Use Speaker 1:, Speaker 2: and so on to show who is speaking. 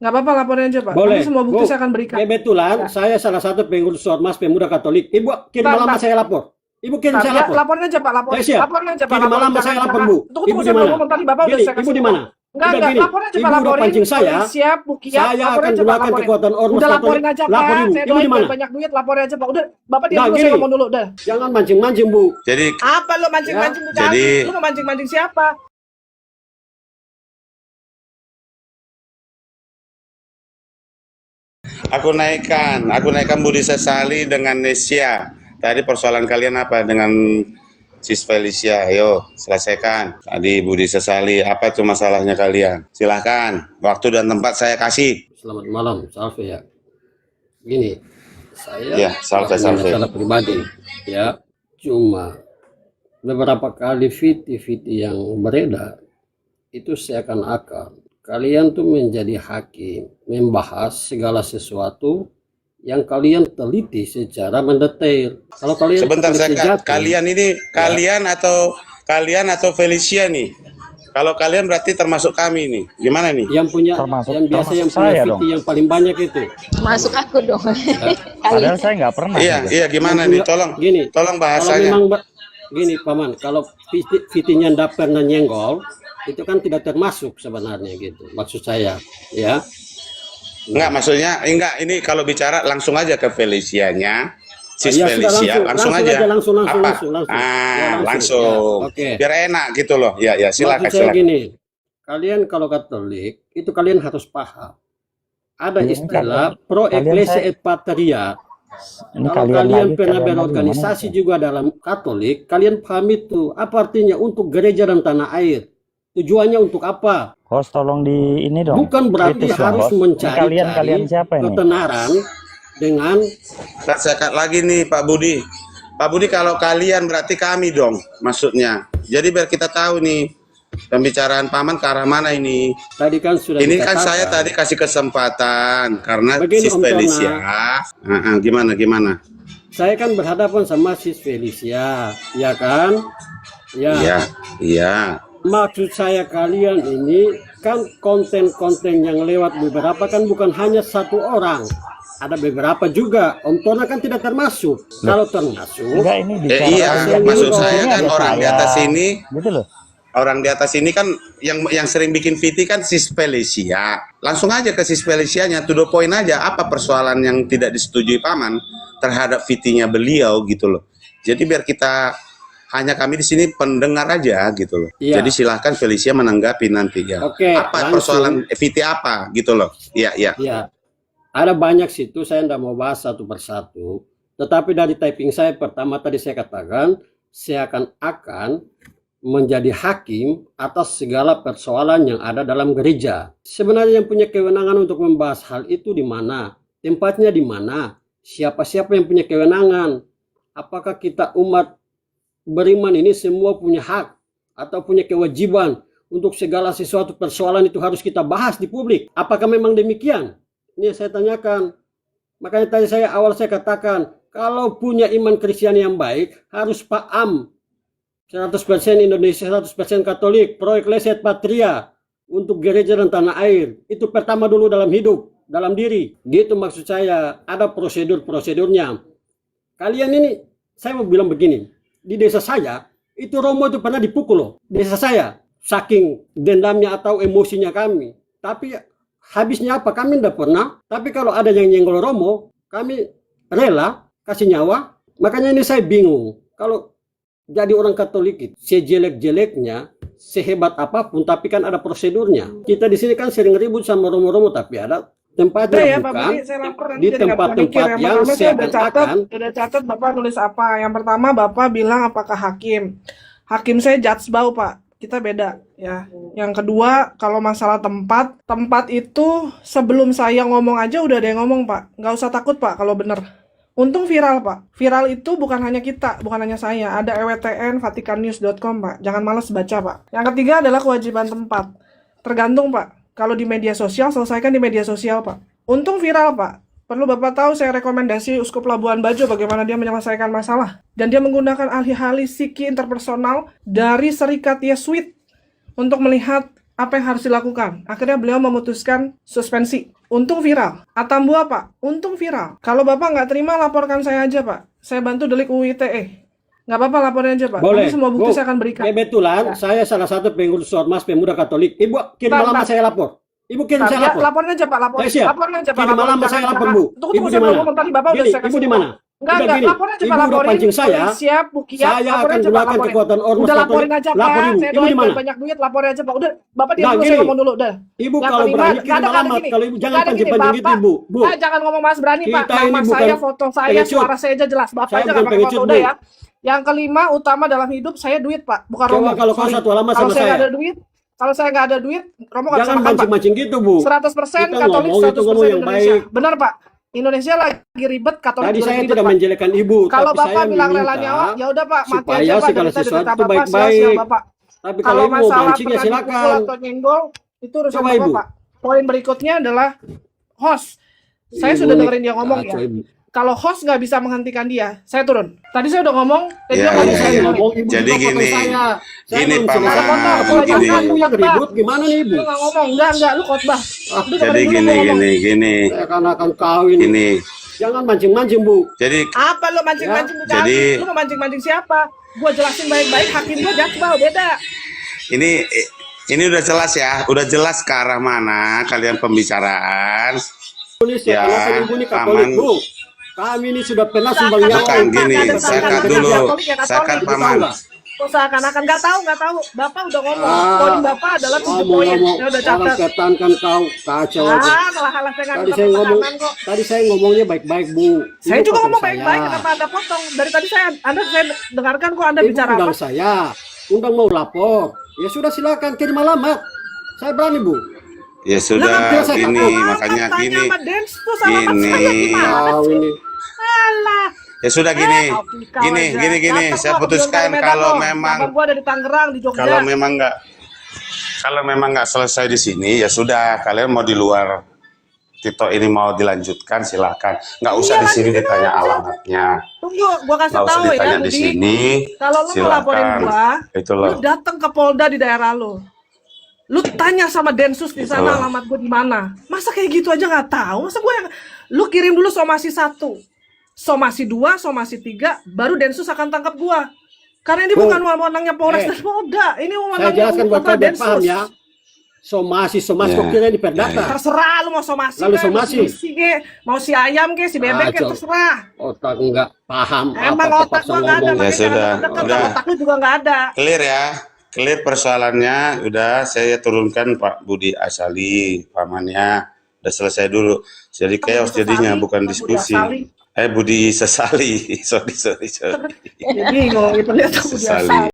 Speaker 1: Nggak apa-apa, laporin aja Pak.
Speaker 2: Boleh.
Speaker 1: Nanti semua bukti
Speaker 2: Bu,
Speaker 1: saya akan berikan.
Speaker 2: kebetulan
Speaker 1: Ya.
Speaker 2: saya salah satu pengurus Ormas Pemuda Katolik. Ibu kirim
Speaker 1: Bentar,
Speaker 2: alamat
Speaker 1: bentar.
Speaker 2: saya lapor. Ibu kirim
Speaker 1: Bentar,
Speaker 2: saya
Speaker 1: ya,
Speaker 2: lapor.
Speaker 1: laporin aja Pak, laporin.
Speaker 2: Saya siap.
Speaker 1: Laporin aja Pak,
Speaker 2: Kirim
Speaker 1: laporin.
Speaker 2: alamat saya lapor,
Speaker 1: Jangan.
Speaker 2: Bu.
Speaker 1: Tunggu,
Speaker 2: Ibu
Speaker 1: saya
Speaker 2: di
Speaker 1: belum
Speaker 2: mana?
Speaker 1: ngomong tadi Bapak udah
Speaker 2: Gini,
Speaker 1: saya
Speaker 2: ibu
Speaker 1: kasih
Speaker 2: di
Speaker 1: ngomong.
Speaker 2: mana?
Speaker 1: Enggak,
Speaker 2: Gini,
Speaker 1: laporin aja
Speaker 2: ibu
Speaker 1: Pak,
Speaker 2: udah
Speaker 1: laporin.
Speaker 2: pancing saya.
Speaker 1: Siap, Bu Kiat,
Speaker 2: Saya
Speaker 1: laporin
Speaker 2: akan
Speaker 1: aja Pak,
Speaker 2: gunakan
Speaker 1: laporin.
Speaker 2: kekuatan Ormas
Speaker 1: Udah
Speaker 2: Katolik.
Speaker 1: laporin aja
Speaker 2: Lapor
Speaker 1: Pak,
Speaker 2: ibu.
Speaker 1: saya
Speaker 2: Ibu di
Speaker 1: doain
Speaker 2: mana?
Speaker 1: banyak duit, laporin aja Pak. Udah, Bapak diam
Speaker 2: Nah,
Speaker 1: dulu,
Speaker 2: gini.
Speaker 1: saya ngomong dulu, udah.
Speaker 2: Jangan mancing-mancing, Bu.
Speaker 3: Jadi
Speaker 1: Apa lo mancing-mancing Bu
Speaker 3: Jadi-
Speaker 1: Cami? Lu mau mancing-mancing siapa?
Speaker 3: aku naikkan Budi Sesali dengan Nesia. Tadi persoalan kalian apa dengan Sis Felicia? Ayo selesaikan. Tadi Budi Sesali, apa itu masalahnya kalian? Silahkan, waktu dan tempat saya kasih.
Speaker 2: Selamat malam, Salve ya. Gini, saya
Speaker 3: Ya, Salve,
Speaker 2: nggak punya
Speaker 3: Salve.
Speaker 2: masalah pribadi, ya. Cuma beberapa kali video yang beredar itu seakan-akan kalian tuh menjadi hakim, membahas segala sesuatu yang kalian teliti secara mendetail. Kalau kalian
Speaker 3: Sebentar,
Speaker 2: teliti
Speaker 3: saya
Speaker 2: jati,
Speaker 3: kalian ini kalian atau Felicia nih. Kalau kalian berarti termasuk kami nih. Gimana nih?
Speaker 2: yang punya yang biasa yang punya
Speaker 4: saya
Speaker 2: video
Speaker 4: dong.
Speaker 2: yang paling banyak itu.
Speaker 5: Masuk aku dong.
Speaker 4: Padahal saya nggak pernah.
Speaker 3: Iya,
Speaker 4: juga.
Speaker 3: iya gimana
Speaker 2: Yang
Speaker 3: nih?
Speaker 2: punya- gini,
Speaker 3: Tolong
Speaker 2: Kalau
Speaker 3: bahasanya.
Speaker 2: memang gini Paman, kalau fitinya ndak pernah nyenggol, itu kan tidak termasuk sebenarnya gitu. Maksud saya, ya.
Speaker 3: Enggak, maksudnya enggak, ini kalau bicara langsung aja ke Felicianya. Sis
Speaker 2: Ya, sudah,
Speaker 3: Felicia, langsung aja.
Speaker 2: langsung.
Speaker 3: Apa?
Speaker 2: Ya,
Speaker 3: Langsung.
Speaker 2: Ya, oke.
Speaker 3: Biar enak gitu loh. Ya, ya, silakan,
Speaker 2: Maksud saya
Speaker 3: silakan.
Speaker 2: gini, kalian kalau Katolik itu kalian harus paham. Ada
Speaker 4: Ini
Speaker 2: istilah
Speaker 4: kalian-
Speaker 2: pro
Speaker 4: kalian
Speaker 2: ecclesia
Speaker 4: saya-
Speaker 2: et patria.
Speaker 4: Ini
Speaker 2: Kalau kalian
Speaker 4: lagi,
Speaker 2: pernah
Speaker 4: kalian lagi
Speaker 2: berorganisasi
Speaker 4: gimana?
Speaker 2: juga dalam Katolik, kalian paham itu apa artinya untuk gereja dan tanah air. Tujuannya untuk apa?
Speaker 4: Host tolong di ini dong.
Speaker 2: Bukan berarti
Speaker 4: Kritis dong,
Speaker 2: harus
Speaker 4: host. Ini
Speaker 2: mencari
Speaker 4: kalian siapa ini?
Speaker 2: ketenaran dengan
Speaker 3: Saya cut lagi nih Pak Budi. Pak Budi, kalau kalian berarti kami dong maksudnya. Jadi biar kita tahu nih pembicaraan Paman ke arah mana ini.
Speaker 2: tadi kan sudah
Speaker 3: Ini kan
Speaker 2: dikatakan.
Speaker 3: saya tadi kasih kesempatan karena
Speaker 2: Begini,
Speaker 3: Sis
Speaker 2: Om
Speaker 3: Felicia. Gimana?
Speaker 2: Saya kan berhadapan sama Sis Felicia, ya kan? Ya.
Speaker 3: Iya, iya.
Speaker 2: Maksud saya kalian ini kan konten-konten yang lewat beberapa kan bukan hanya satu orang. Ada beberapa juga. Om Tona kan tidak termasuk. Kalau termasuk,
Speaker 4: Enggak, ini bicara
Speaker 3: Iya,
Speaker 2: Saya
Speaker 3: maksud
Speaker 2: dulu,
Speaker 3: saya
Speaker 4: ini
Speaker 3: kan
Speaker 4: ada
Speaker 3: orang di
Speaker 4: saya.
Speaker 3: atas ini,
Speaker 4: Gitu loh.
Speaker 3: orang di atas ini kan yang sering bikin VT kan Sis Felicia. Langsung aja ke Sis Felicianya, to the point aja apa persoalan yang tidak disetujui Paman terhadap VT-nya beliau gitu loh. Jadi biar kita hanya kami di sini pendengar aja gitu loh.
Speaker 2: Iya.
Speaker 3: Jadi silahkan Felicia menanggapi nanti ya.
Speaker 2: Oke,
Speaker 3: apa
Speaker 2: langsung.
Speaker 3: persoalan VT apa gitu loh. Iya, iya.
Speaker 2: ya, ada banyak situ. Saya tidak mau bahas satu persatu. Tetapi dari typing saya pertama tadi saya katakan, saya akan menjadi hakim atas segala persoalan yang ada dalam gereja. Sebenarnya yang punya kewenangan untuk membahas hal itu di mana? Tempatnya di mana? Siapa-siapa yang punya kewenangan? Apakah kita umat beriman ini semua punya hak atau punya kewajiban untuk segala sesuatu persoalan itu harus kita bahas di publik? Apakah memang demikian? Ini yang saya tanyakan. Makanya tadi awal saya katakan, kalau punya iman Kristiani yang baik, harus paham 100% Indonesia, 100% Katolik, pro ecclesia et patria untuk gereja dan tanah air. Itu pertama dulu dalam hidup, dalam diri. Gitu maksud saya, ada prosedur-prosedurnya. Kalian ini, saya mau bilang begini, di desa saya, itu Romo itu pernah dipukul loh. Desa saya, saking dendamnya atau emosinya kami. Tapi habisnya apa? Kami tidak pernah. Tapi kalau ada yang nyenggol Romo, kami rela kasih nyawa. Makanya ini saya bingung. Kalau jadi orang Katolik itu sejelek-jeleknya, sehebat apapun, tapi kan ada prosedurnya. Kita di sini kan sering ribut sama Romo-Romo, tapi ada tempatnya
Speaker 1: Udah ya Pak
Speaker 2: bukan.
Speaker 1: Budi, saya lapor nanti
Speaker 2: Di
Speaker 1: jadi nggak
Speaker 2: tempat-tempat
Speaker 1: mikir.
Speaker 2: yang
Speaker 1: pertama saya udah
Speaker 2: seakan-akan
Speaker 1: catat Bapak nulis apa. Yang pertama Bapak bilang apakah hakim. Hakim saya judge bau Pak. Kita beda ya. Yang kedua kalau masalah tempat itu sebelum saya ngomong aja udah ada yang ngomong Pak. Nggak usah takut Pak kalau bener. Untung viral Pak. Viral itu bukan hanya kita, bukan hanya saya. Ada EWTN, vaticannews.com Pak. Jangan malas baca Pak. Yang ketiga adalah kewajiban tempat. Tergantung Pak. Kalau di media sosial, selesaikan di media sosial Pak. Untung viral Pak. Perlu Bapak tahu saya rekomendasi Uskup Labuan Bajo bagaimana dia menyelesaikan masalah. Dan dia menggunakan ahli-ahli psiki interpersonal dari Serikat Yesuit untuk melihat Apa yang harus dilakukan? Akhirnya beliau memutuskan suspensi. Untung viral. Atambua, Pak. Untung viral. Kalau Bapak nggak terima, laporkan saya aja, Pak. Saya bantu delik UU ITE. Nggak apa-apa, laporin aja, Pak.
Speaker 2: Boleh.
Speaker 1: Nanti semua bukti
Speaker 2: Bu,
Speaker 1: saya akan berikan.
Speaker 2: Kebetulan saya salah satu pengurus Ormas Pemuda Katolik. Ibu kirim
Speaker 1: Pak,
Speaker 2: alamat
Speaker 1: Pak.
Speaker 2: saya lapor. Ibu kirim saya
Speaker 1: Ya,
Speaker 2: lapor.
Speaker 1: laporin aja, Pak. Laporin.
Speaker 2: Saya siap.
Speaker 1: Laporin aja, Pak.
Speaker 2: Kirim
Speaker 1: Laporin.
Speaker 2: alamat saya
Speaker 1: Jangan-
Speaker 2: lapor,
Speaker 1: jangan-
Speaker 2: Bu.
Speaker 1: Tunggu,
Speaker 2: Ibu
Speaker 1: saya
Speaker 2: di
Speaker 1: belum
Speaker 2: mana?
Speaker 1: ngomong tadi. Bapak udah
Speaker 2: Gini,
Speaker 1: saya
Speaker 2: Ibu
Speaker 1: kasih
Speaker 2: di
Speaker 1: tahu.
Speaker 2: mana?
Speaker 1: Enggak,
Speaker 2: Gini,
Speaker 1: laporin aja,
Speaker 2: Ibu
Speaker 1: Pak.
Speaker 2: udah
Speaker 1: Laporin.
Speaker 2: pancing saya.
Speaker 1: Siap, Bukiat.
Speaker 2: Saya
Speaker 1: Laporin
Speaker 2: akan
Speaker 1: aja, Pak.
Speaker 2: gunakan
Speaker 1: Laporin.
Speaker 2: kekuatan Ormas
Speaker 1: Udah
Speaker 2: Katolik.
Speaker 1: laporin aja, Pak.
Speaker 2: Lapor, Ibu.
Speaker 1: Saya
Speaker 2: Ibu di
Speaker 1: doain
Speaker 2: mana?
Speaker 1: banyak duit, laporin aja, Pak. Udah, Bapak diam
Speaker 2: Nah,
Speaker 1: dulu, saya
Speaker 2: gini.
Speaker 1: ngomong dulu, udah.
Speaker 2: Ibu
Speaker 1: Yang
Speaker 2: kalau
Speaker 1: kelima,
Speaker 2: berani
Speaker 1: nggak
Speaker 2: kirim
Speaker 1: ada
Speaker 2: alamat.
Speaker 1: gini.
Speaker 2: Kalau Ibu jangan
Speaker 1: Nggak ada gini,
Speaker 2: pancing-pancing gitu,
Speaker 1: Bapak.
Speaker 2: Ibu. Bu.
Speaker 1: Jangan ngomong Mas Berani, Pak.
Speaker 2: Kita
Speaker 1: Nama
Speaker 2: ini
Speaker 1: saya,
Speaker 2: bukan
Speaker 1: foto saya,
Speaker 2: pengecut.
Speaker 1: suara saya aja jelas. Bapak
Speaker 2: Saya
Speaker 1: jangan
Speaker 2: bukan
Speaker 1: pakai
Speaker 2: pengecut,
Speaker 1: foto, udah
Speaker 2: Bu.
Speaker 1: ya. Yang kelima, utama dalam hidup saya duit, Pak. Bukan
Speaker 2: Coba
Speaker 1: Romo.
Speaker 2: kalau kau
Speaker 1: Sorry.
Speaker 2: satu alamat
Speaker 1: Kalau
Speaker 2: sama
Speaker 1: saya nggak
Speaker 2: saya.
Speaker 1: ada duit, kalau saya nggak ada duit, Romo nggak bisa
Speaker 2: Jangan
Speaker 1: makan, Pak.
Speaker 2: mancing-mancing gitu, Bu.
Speaker 1: 100%
Speaker 2: Kita
Speaker 1: Katolik,
Speaker 2: ngomong itu
Speaker 1: 100%
Speaker 2: ngomong yang
Speaker 1: Indonesia.
Speaker 2: baik.
Speaker 1: Benar, Pak. Indonesia lagi ribet, Katolik
Speaker 2: Tadi
Speaker 1: juga
Speaker 2: saya
Speaker 1: lagi ribet,
Speaker 2: tidak
Speaker 1: Pak.
Speaker 2: menjelekkan Ibu,
Speaker 1: Kalau
Speaker 2: tapi saya
Speaker 1: Bapak bilang rela
Speaker 2: meminta
Speaker 1: nyawa, ya udah, Pak, mati
Speaker 2: supaya
Speaker 1: aja, Pak.
Speaker 2: segala
Speaker 1: Derita
Speaker 2: sesuatu
Speaker 1: derita
Speaker 2: itu
Speaker 1: Bapak, sial-sial
Speaker 2: baik-baik.
Speaker 1: Bapak.
Speaker 2: Tapi kalau
Speaker 1: Kalau
Speaker 2: Ibu mau
Speaker 1: masalah
Speaker 2: mancing ya
Speaker 1: pernah dipukul
Speaker 2: silakan.
Speaker 1: atau nyenggol, itu urusan
Speaker 2: Coba,
Speaker 1: Bapak,
Speaker 2: Ibu.
Speaker 1: Pak. Poin berikutnya adalah host. Saya
Speaker 2: Ibu
Speaker 1: sudah
Speaker 2: nih,
Speaker 1: dengerin dia ngomong ya.
Speaker 2: kacau, Ibu.
Speaker 1: Kalau host nggak bisa menghentikan dia, saya turun. Tadi saya udah ngomong, dan
Speaker 3: Ya,
Speaker 1: dia nggak
Speaker 3: ya,
Speaker 1: bisa
Speaker 3: ya.
Speaker 1: dengerin.
Speaker 2: ngomong, Ibu
Speaker 3: Jadi
Speaker 2: juga potong
Speaker 3: gini,
Speaker 2: saya. Saya
Speaker 3: gini,
Speaker 2: belum
Speaker 3: Pak
Speaker 2: selesai.
Speaker 1: Mas,
Speaker 2: Kalau
Speaker 1: gini.
Speaker 2: kamu yang ribut, gimana nih, Ibu?
Speaker 1: Lu nggak ngomong, enggak, lu khotbah. Lu
Speaker 3: Jadi
Speaker 1: dengerin dulu
Speaker 3: gini,
Speaker 1: gua ngomong.
Speaker 3: gini.
Speaker 2: Saya akan kau ini.
Speaker 3: Ini.
Speaker 2: Jangan mancing-mancing, Bu.
Speaker 3: Jadi
Speaker 1: Apa lu mancing-mancing
Speaker 2: Ya,
Speaker 1: bukan?
Speaker 3: jadi-
Speaker 1: Lu mau mancing-mancing siapa? Gua jelasin baik-baik, hakim gua Jakbal, beda.
Speaker 3: ini udah jelas ya, udah jelas ke arah mana kalian pembicaraan.
Speaker 2: Indonesia,
Speaker 3: Ya,
Speaker 2: alasan Ibu ini Katolik,
Speaker 3: aman.
Speaker 2: Bu. Kami ini sudah pernah sumbang nyawa.
Speaker 3: Bukan gini,
Speaker 1: Ada
Speaker 3: saya
Speaker 1: tanggal
Speaker 3: cut
Speaker 1: kerja
Speaker 3: dulu,
Speaker 1: Katolik ya,
Speaker 3: saya cut
Speaker 1: Katolik.
Speaker 3: paman.
Speaker 1: Kok seakan-akan nggak tahu. Bapak udah ngomong.
Speaker 2: Ah.
Speaker 1: Poin Bapak adalah 7 poin.
Speaker 2: Ngomong-ngomong,
Speaker 1: Ya udah
Speaker 2: orang
Speaker 1: catat.
Speaker 2: ketankan kau kacau aja.
Speaker 1: Malah saya nggak
Speaker 2: Tadi
Speaker 1: minta
Speaker 2: saya ngomong,
Speaker 1: pertahanan kok.
Speaker 2: tadi saya ngomongnya baik-baik, Bu.
Speaker 1: Saya
Speaker 2: Ibu
Speaker 1: juga
Speaker 2: potong
Speaker 1: ngomong
Speaker 2: saya.
Speaker 1: baik-baik, kenapa Anda potong? Dari tadi saya dengarkan kok Anda
Speaker 2: Ibu
Speaker 1: bicara apa.
Speaker 2: undang saya, undang mau lapor. Ya sudah silakan kirim alamat. Saya berani, Bu.
Speaker 3: Ya sudah,
Speaker 2: Lah, kan
Speaker 3: gini,
Speaker 2: biasa,
Speaker 3: makanya
Speaker 1: Tanya
Speaker 3: gini.
Speaker 1: sama Dens tuh sama
Speaker 3: Gini.
Speaker 1: saya gimana
Speaker 2: Kau
Speaker 1: sih?
Speaker 2: ini.
Speaker 1: Alah.
Speaker 3: Ya sudah gini,
Speaker 1: Kau
Speaker 3: gini,
Speaker 1: aja.
Speaker 3: gini.
Speaker 1: Datang
Speaker 3: Saya
Speaker 1: gua ke
Speaker 3: putuskan
Speaker 1: Medan
Speaker 3: kalau
Speaker 1: loh.
Speaker 3: memang
Speaker 1: Kabar gua ada di Tangerang, di Jogja.
Speaker 3: kalau memang nggak selesai di sini, ya sudah. Kalian mau di luar Tito ini mau dilanjutkan, silahkan. Nggak usah
Speaker 1: Iya,
Speaker 3: di sini
Speaker 1: lanjutin
Speaker 3: ditanya
Speaker 1: aja.
Speaker 3: alamatnya.
Speaker 1: Tunggu, gua kasih
Speaker 3: Nggak usah
Speaker 1: tahu ya,
Speaker 3: ditanya di
Speaker 1: Budi.
Speaker 3: sini.
Speaker 1: Kalau lu mau laporin
Speaker 3: Silakan.
Speaker 1: gua,
Speaker 3: Itu
Speaker 1: lu
Speaker 3: loh.
Speaker 1: datang ke Polda di daerah lu. Lu tanya sama Densus di sana
Speaker 3: Betul.
Speaker 1: alamat gua di mana. Masa kayak gitu aja nggak tahu? Masa gua yang lu kirim dulu somasi 1, somasi 2, somasi 3, baru Densus akan tangkap gua. Karena ini
Speaker 2: Bu.
Speaker 1: bukan wewenangnya Polres dan Polda, ini
Speaker 2: Saya
Speaker 1: wewenangnya
Speaker 2: jelaskan buat kalian
Speaker 1: Densus.
Speaker 2: paham ya. Somasi,
Speaker 3: Ya.
Speaker 2: kok kira di perdata.
Speaker 1: Terserah lu mau somasi,
Speaker 2: Lalu
Speaker 1: kek,
Speaker 2: somasi.
Speaker 1: mau si ke, mau si ayam ke, si bebek ke,
Speaker 2: Kacau.
Speaker 1: terserah.
Speaker 2: Otak enggak paham
Speaker 1: Emang
Speaker 2: apa
Speaker 1: otak
Speaker 2: terpaksa
Speaker 1: gua nggak ada,
Speaker 2: ngomong.
Speaker 3: Ya
Speaker 1: makanya
Speaker 3: sudah,
Speaker 1: jangan deket,
Speaker 3: udah.
Speaker 1: otak lu juga nggak ada.
Speaker 3: Clear ya, clear persoalannya. Udah saya turunkan Pak Budi Asali, pamannya. Udah selesai dulu. Jadi chaos jadinya, bukan diskusi. Budi Sesali. sorry.
Speaker 1: Bingung, itu lihat Budi
Speaker 3: Sesali.
Speaker 1: Asali.